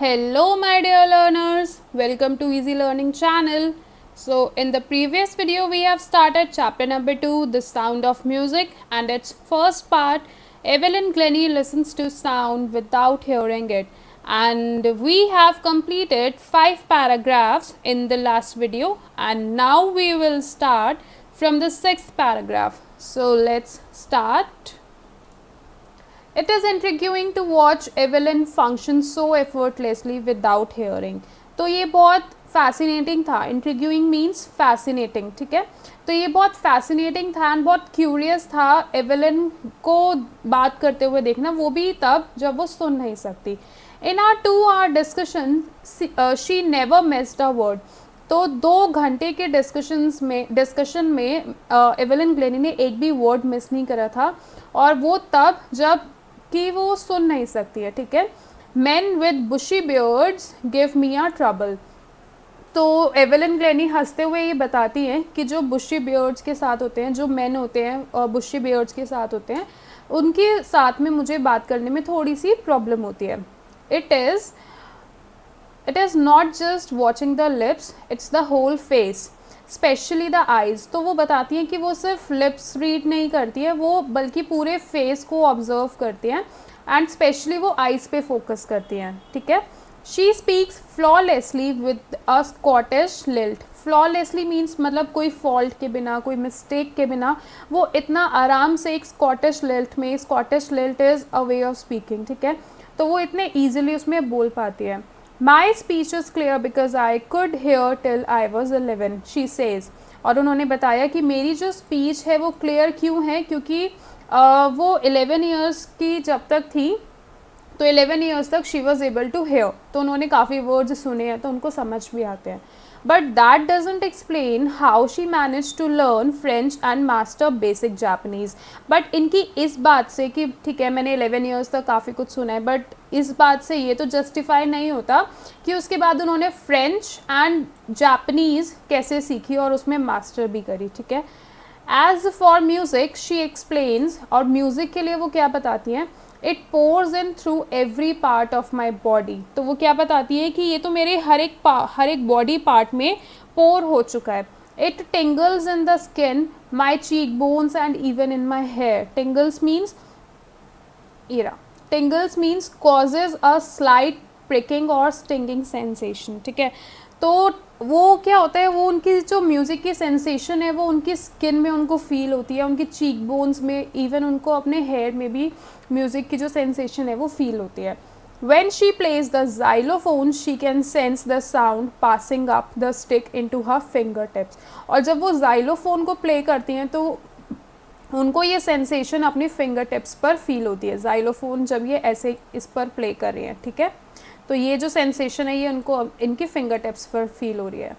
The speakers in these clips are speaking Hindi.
Hello my dear learners, welcome to Easy Learning channel. So in the previous video we have started chapter number 2, The Sound of Music, and its first part, Evelyn Glennie listens to sound without hearing it, and we have completed 5 paragraphs in the last video, and now we will start from the 6th paragraph. So let's start. It is intriguing to watch Evelyn function so effortlessly without hearing. तो ये बहुत फैसिनेटिंग था. इंट्रीग्यूइंग मीन्स फैसिनेटिंग, ठीक है. तो ये बहुत फैसिनेटिंग था एंड बहुत क्यूरियस था एवेलिन को बात करते हुए देखना, वो भी तब जब वो सुन नहीं सकती. In our 2 hour discussion she never missed a word. तो 2 घंटे के डिस्कशन में एवेलिन ग्लेनी ने एक भी वर्ड मिस नहीं करा था, और वो तब जब कि वो सुन नहीं सकती है, ठीक है. Men with bushy beards give me a trouble. तो एवेलिन ग्लेनी हंसते हुए ये बताती हैं कि जो बुशी बियर्ड्स के साथ होते हैं, जो मेन होते हैं और बुशी बियर्ड्स के साथ होते हैं, उनके साथ में मुझे बात करने में थोड़ी सी प्रॉब्लम होती है. It is not just watching the lips, it's the whole face, specially the eyes. तो वो बताती हैं कि वो सिर्फ लिप्स रीड नहीं करती है, वो बल्कि पूरे फेस को ऑब्जर्व करती हैं एंड स्पेशली वो आइज़ पे फोकस करती हैं, ठीक है. She speaks flawlessly with a Scottish lilt. Flawlessly means मतलब कोई फॉल्ट के बिना, कोई मिस्टेक के बिना, वो इतना आराम से एक स्कॉटिश लिल्ट में, Scottish lilt is a way of speaking, ठीक है. तो वो इतने ईजिली उसमें बोल पाती है. My speech is clear because I could hear till I was 11, she says. और उन्होंने बताया कि मेरी जो स्पीच है वो क्लियर क्यों है, क्योंकि वो 11 ईयर्स की जब तक थी, तो 11 ईयर्स तक she was able to hear. तो उन्होंने काफ़ी वर्ड्स सुने हैं तो उनको समझ भी आते हैं. But that doesn't explain how she manage to learn French and master basic Japanese. But इनकी इस बात से कि ठीक है मैंने 11 ईयर्स तक काफ़ी कुछ सुना है, बट इस बात से ये तो जस्टिफाई नहीं होता कि उसके बाद उन्होंने फ्रेंच एंड जापनीज़ कैसे सीखी और उसमें मास्टर भी करी, ठीक है. As for music she explains, और म्यूज़िक के लिए वो क्या बताती हैं, it pours in through every part of my body. तो वो क्या बताती है कि ये तो मेरे हर एक बॉडी पार्ट में पोर हो चुका है. It tingles in the skin, my cheek bones and even in my hair. Tingles means causes a slight pricking और स्टिंगिंग सेंसेशन, ठीक है. तो वो क्या होता है, वो उनकी जो म्यूज़िक की सेंसेशन है वो उनकी स्किन में उनको फील होती है, उनकी चीक बोन्स में, इवन उनको अपने हेयर में भी म्यूज़िक की जो सेंसेशन है वो फील होती है. When she plays the xylophone, she can sense the sound passing up the stick into her fingertips. और जब वो xylophone को प्ले करती हैं तो उनको ये सेंसेशन अपनी फिंगर टिप्स पर फील होती है. xylophone जब ये ऐसे इस पर प्ले कर रही हैं, ठीक है, तो ये जो सेंसेशन है ये उनको इनकी फिंगर टिप्स पर फील हो रही है.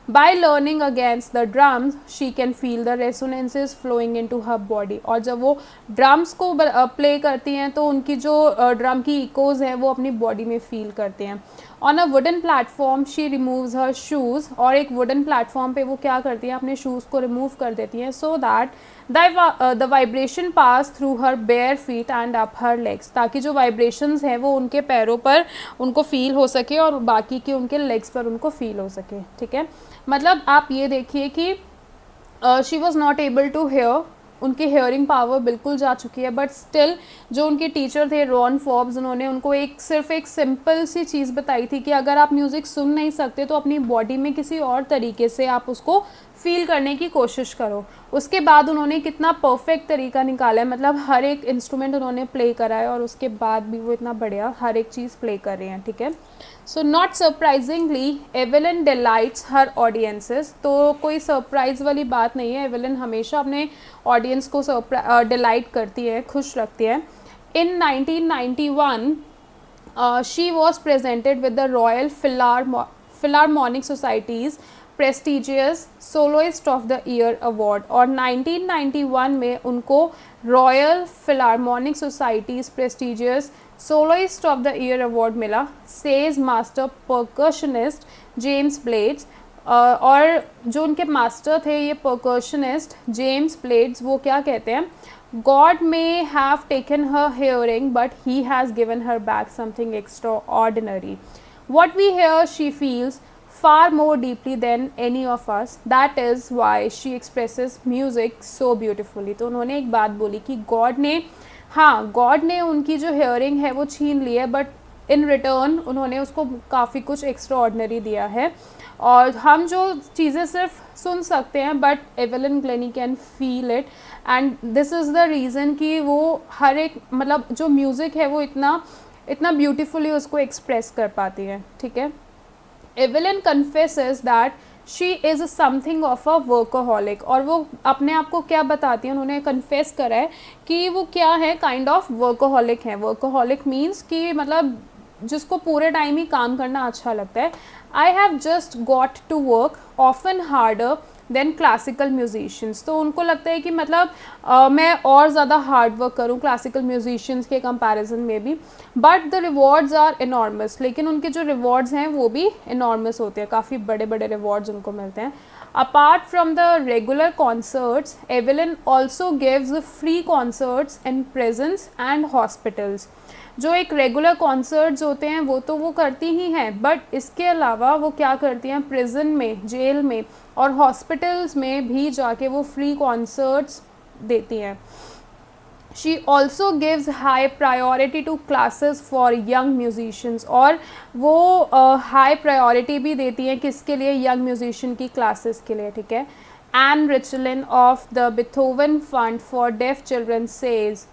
By learning against the drums she can feel the resonances flowing into her body. और जब वो ड्रम्स को प्ले करती हैं तो उनकी जो ड्रम की इकोज हैं वो अपनी बॉडी में फील करते हैं. On a wooden platform she removes her shoes. और एक वुडन प्लेटफॉर्म पे वो क्या करती हैं, अपने शूज़ को रिमूव कर देती हैं, so that the vibration pass through her bare feet and up her legs. ताकि जो वाइब्रेशंस हैं वो उनके पैरों पर उनको फील हो सके और बाकी के उनके लेग्स पर उनको फील हो सके, ठीक है. मतलब आप ये देखिए कि she was not able to hear, उनकी हेयरिंग पावर बिल्कुल जा चुकी है, बट स्टिल जो उनके टीचर थे रॉन फॉर्ब्स, उन्होंने उनको सिर्फ एक सिंपल सी चीज़ बताई थी कि अगर आप म्यूज़िक सुन नहीं सकते तो अपनी बॉडी में किसी और तरीके से आप उसको फील करने की कोशिश करो. उसके बाद उन्होंने कितना परफेक्ट तरीका निकाला है, मतलब हर एक इंस्ट्रूमेंट उन्होंने प्ले करा है और उसके बाद भी वो इतना बढ़िया हर एक चीज़ प्ले कर रहे हैं, ठीक है. So not surprisingly Evelyn delights her audiences. तो कोई सरप्राइज़ वाली बात नहीं है, एवेलिन हमेशा अपने ऑडियंस को डिलाइट करती है, खुश रखती है. In 1991 she was presented with the Royal Philharmonic Society's prestigious soloist of the year award. और 1991 में उनको Royal Philharmonic Society's prestigious soloist of the year award मिला, says master percussionist James Blades. और जो उनके मास्टर थे ये परकशनिस्ट जेम्स ब्लेड्स, वो क्या कहते हैं, God may have taken her hearing, but He has given her back something extraordinary. What we hear, she feels far more deeply than any of us. That is why she expresses music so beautifully. तो उन्होंने एक बात बोली कि गॉड ने, हाँ, गॉड ने उनकी जो हेयरिंग है वो छीन ली है, बट इन रिटर्न उन्होंने उसको काफ़ी कुछ एक्स्ट्रा ऑर्डनरी दिया है. और हम जो चीज़ें सिर्फ सुन सकते हैं, but Evelyn Glenny can feel it, and this is the reason कि वो हर एक, मतलब जो म्यूज़िक है वो इतना ब्यूटीफुली उसको एक्सप्रेस कर पाती है. ठीक है. Evelyn confesses that she is something of a workaholic. और वो अपने आप को क्या बताती हैं, उन्होंने कन्फेस करा है कि वो क्या है, काइंड ऑफ वर्कोहॉलिक है. वर्कोहॉलिक मीन्स कि मतलब जिसको पूरे टाइम ही काम करना अच्छा लगता है. I have just got to work often harder than classical musicians. तो उनको लगता है कि मतलब मैं और ज़्यादा हार्ड वर्क करूँ क्लासिकल म्यूजिशियंस के कंपैरिजन में भी, but the rewards are enormous. लेकिन उनके जो रिवॉर्ड्स हैं वो भी इनॉर्मस होते हैं, काफ़ी बड़े बड़े रिवॉर्ड्स उनको मिलते हैं. Apart from the regular concerts, Evelyn also gives free concerts in prisons and hospitals. जो एक रेगुलर कॉन्सर्ट्स होते हैं वो तो वो करती ही हैं, बट इसके अलावा वो क्या करती हैं, प्रिजन में, जेल में और हॉस्पिटल्स में भी जाके वो फ्री कॉन्सर्ट्स देती हैं. She also gives high priority to classes for young musicians. और वो हाई प्रायोरिटी भी देती हैं किसके लिए, यंग म्यूजिशियन की क्लासेस के लिए. ठीक है. Anne Richlin of the Beethoven Fund for Deaf Children says,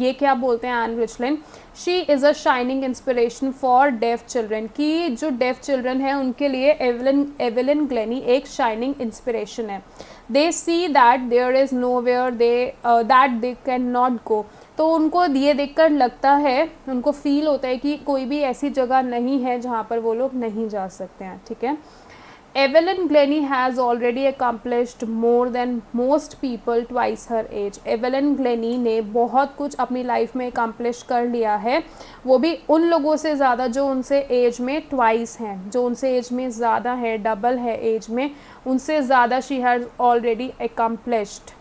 ये क्या बोलते हैं Anne Richlin, she is a shining inspiration for deaf children. कि जो deaf children हैं उनके लिए एवेलिन ग्लेनी एक shining inspiration है. They see that there is nowhere that they cannot go. तो उनको ये देखकर लगता है, उनको फील होता है कि कोई भी ऐसी जगह नहीं है जहाँ पर वो लोग नहीं जा सकते हैं. ठीक है. Evelyn Glennie has already accomplished more than most people twice her age. Evelyn Glennie ने बहुत कुछ अपनी लाइफ में accomplish कर लिया है, वो भी उन लोगों से ज़्यादा जो उनसे एज में ट्वाइस हैं, जो उनसे एज में ज़्यादा है, डबल है एज में, उनसे ज़्यादा she has already accomplished.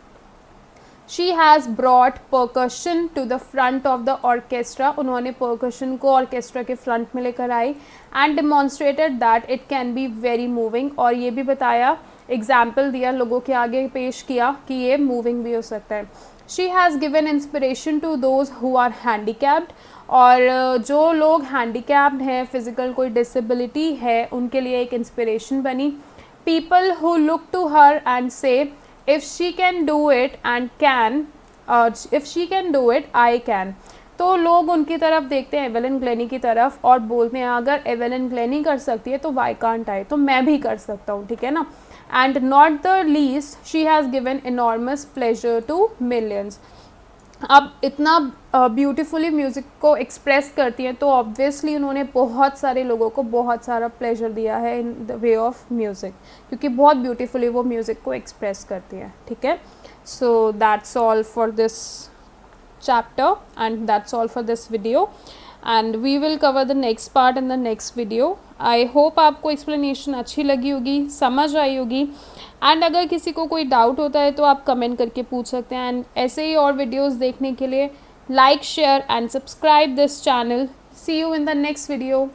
She has brought percussion to the front of the orchestra. उन्होंने percussion को orchestra के front में लेकर आई and demonstrated that it can be very moving. और ये भी बताया, example दिया, लोगों के आगे पेश किया कि ये moving भी हो सकता है. She has given inspiration to those who are handicapped. और जो लोग handicapped हैं, physical कोई disability है, उनके लिए एक inspiration बनी. People who look to her and say, if she can do it and if she can do it, I can. तो लोग उनकी तरफ देखते हैं, एवेलिन ग्लेनी की तरफ, और बोलते हैं अगर एवेलिन ग्लेनी कर सकती है तो वाई कांट आई, तो मैं भी कर सकता हूँ. ठीक है ना. And not the least, she has given enormous pleasure to millions. अब इतना ब्यूटीफुली म्यूज़िक को एक्सप्रेस करती हैं तो ऑब्वियसली उन्होंने बहुत सारे लोगों को बहुत सारा प्लेजर दिया है in the way of music, क्योंकि बहुत ब्यूटीफुली वो म्यूज़िक को एक्सप्रेस करती हैं. ठीक है. So that's all for this chapter and that's all for this video, and we will cover the next part in the next video. I hope आपको explanation अच्छी लगी होगी, समझ आई होगी, एंड अगर किसी को कोई डाउट होता है तो आप कमेंट करके पूछ सकते हैं. एंड ऐसे ही और वीडियोस देखने के लिए like, share and subscribe this channel. See you in the next video.